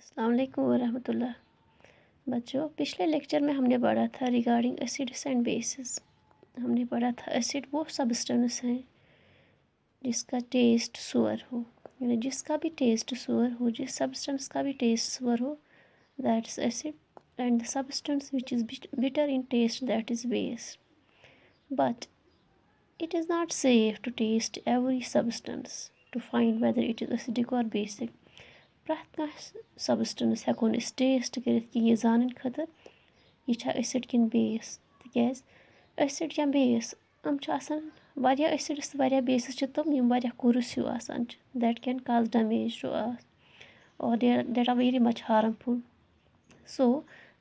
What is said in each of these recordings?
अस्सलाम वालेकुम वरहमतुल्लाह। बच्चों, पिछले लेक्चर में हमने पढ़ा था रिगार्डिंग एसिड्स एंड बेसिस। हमने पढ़ा था एसिड वो सब्सटेंस हैं जिसका टेस्ट सुअर हो, यानी जिसका भी टेस्ट सुअर हो, जिस सब्सटेंस का भी टेस्ट सुअर हो, that is acid. And the substance which is bitter in taste, that is base. But it is not safe to taste every substance to find whether it is acidic or basic. प्रैथ कह substance हेको test कर यह जान खतर यह acid किन base, तिकाज acid या base हम एसिड्स तो बेसिस तम यम कुरुस हूँ आसान, that can cause damage to us और that are very much harmful. सो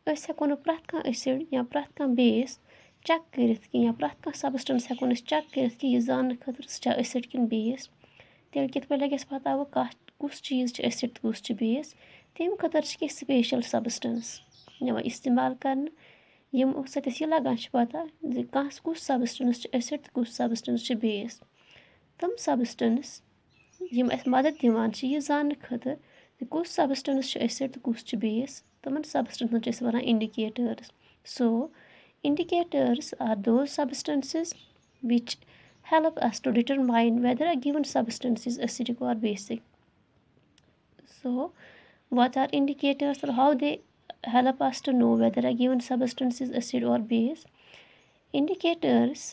हेको प्रैथ एसिड या प्रैथ बेस चेक कर या प्रैथ सबस्टेंस हेको चेक कर यह जान खतर सह एसिड किन बेस। तेल कित पे लगे पता वो कुछ चीज़ एसिड तो कुछ बेस। तम खतर स्पेशल सबस्टेंस यह इस्तेमाल कर यम सत्स यह लगान पता कुछ सबस्टेंस एसिड तो कुछ सबस्टेंस बेस। तम सबस्टेंस यम मदद दिवान यह जान खतर कुछ सबस्टेंस एसिड तो कुछ बेस, तमन substance one indicators. So indicators are those substances which help us to determine whether a given substance is acidic or basic. So what are indicators or how they help us to know whether a given substance is acid or base? Indicators,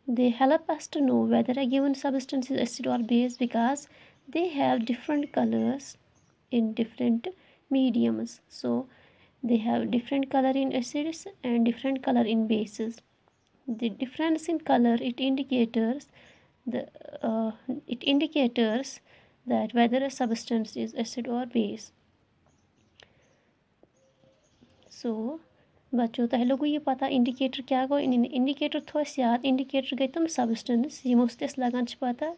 they help us to know whether a given substance is acid or base because they have different colors in different mediums. So they have different color in acids and different color in bases. The difference in color it indicates that whether a substance is acid or base. So बच्चों तह लोगों ये पता indicator क्या गो। Indicator थो याद, indicator गई तम सबस्टेंस यमो लगान पता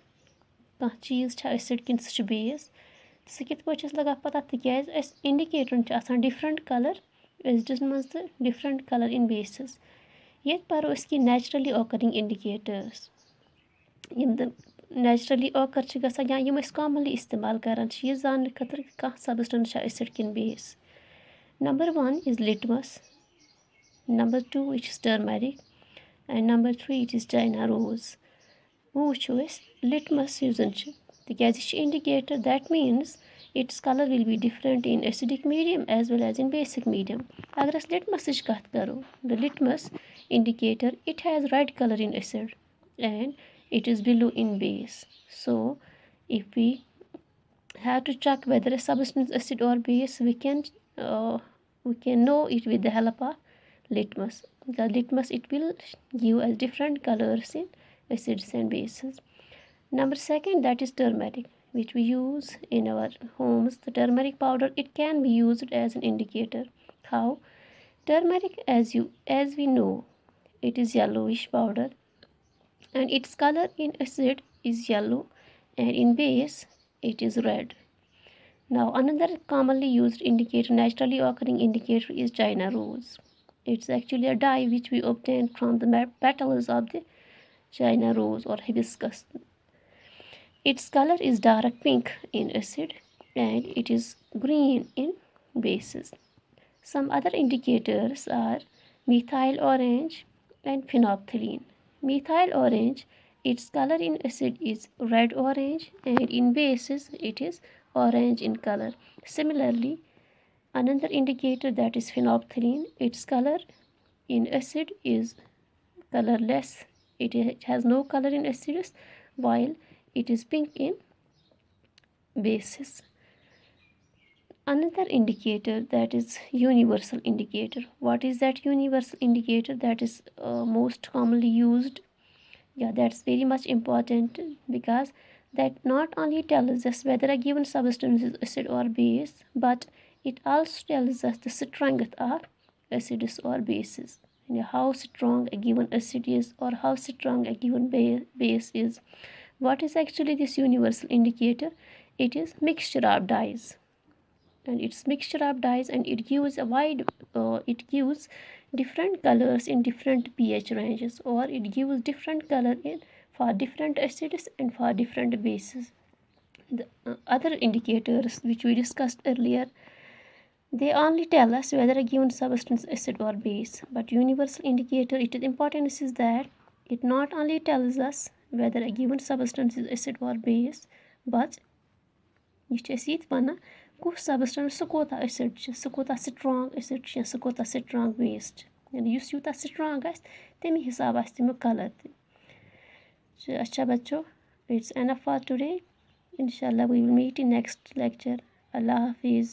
कह चीज़ एसिड कि सह बेस। सह कित पे लगा पता तिकाज इंडिकेटर डिफरेंट कलर एसिडस मज तो डिफरेंट कलर इन बेसिस। ये परो कि नेचुरली ऑकरिंग इंडिकेटर्स यम नेचुरली ऑकर गसान या यम कॉमनली इस्तेमाल करान यह जान खतर कह सबस्टेंस एसिड किन base. Number 1 is litmus, number 2 it is turmeric and number 3 it is China rose. वो वो लिटमस यूजन तिकाज indicator that means its color will be different in acidic medium as well as in basic medium. अगर अस litmus कत करो, the litmus indicator it has red color in acid and it is blue in base. So if we have to check whether a substance acid or base, we can know it with the help of litmus. The litmus it will give us different colors in acids and bases. Number 2 that is turmeric, which we use in our homes. The turmeric powder it can be used as an indicator. How? Turmeric as we know it is yellowish powder and its color in acid is yellow and in base it is red. Now another commonly used indicator, naturally occurring indicator is China rose. It's actually a dye which we obtain from the petals of the China rose or hibiscus. Its color is dark pink in acid and it is green in bases. Some other indicators are methyl orange and phenolphthalein. Methyl orange, its color in acid is red orange and in bases it is orange in color. Similarly, another indicator that is phenolphthalein, its color in acid is colorless. It has no color in acids while it is pink in bases. Another indicator that is universal indicator. What is that universal indicator? That is most commonly used. Yeah, that's very much important because that not only tells us whether a given substance is acid or base, but it also tells us the strength of acids or bases. How strong a given acid is or how strong a given base is. What is actually this universal indicator? It is mixture of dyes, and it's mixture of dyes, and it gives a wide it gives different colors in different pH ranges, or it gives different color in for different acids and for different bases. The other indicators which we discussed earlier, they only tell us whether a given substance is acid or base. But universal indicator, its importance is that it not only tells us whether a given substance is acid or base, but یہ چھِ أسۍ یہِ تہِ وَنان کُس substance سُہ کوٗتاہ acid چھُ سُہ کوٗتاہ سٹرانٛگ ایسِڈ چھُ یا سُہ کوٗتاہ سٹرانٛگ بیس چھُ یعنی یُس یوٗتاہ سٹرانٛگ آسہِ تَمے حِساب آسہِ تمیُک کَلر تہِ اچھا بچو اٹس اینف فار ٹُڈے اِنشاء اللہ وی ول میٖٹ اِن نیکسٹ لیکچر اللہ حافظ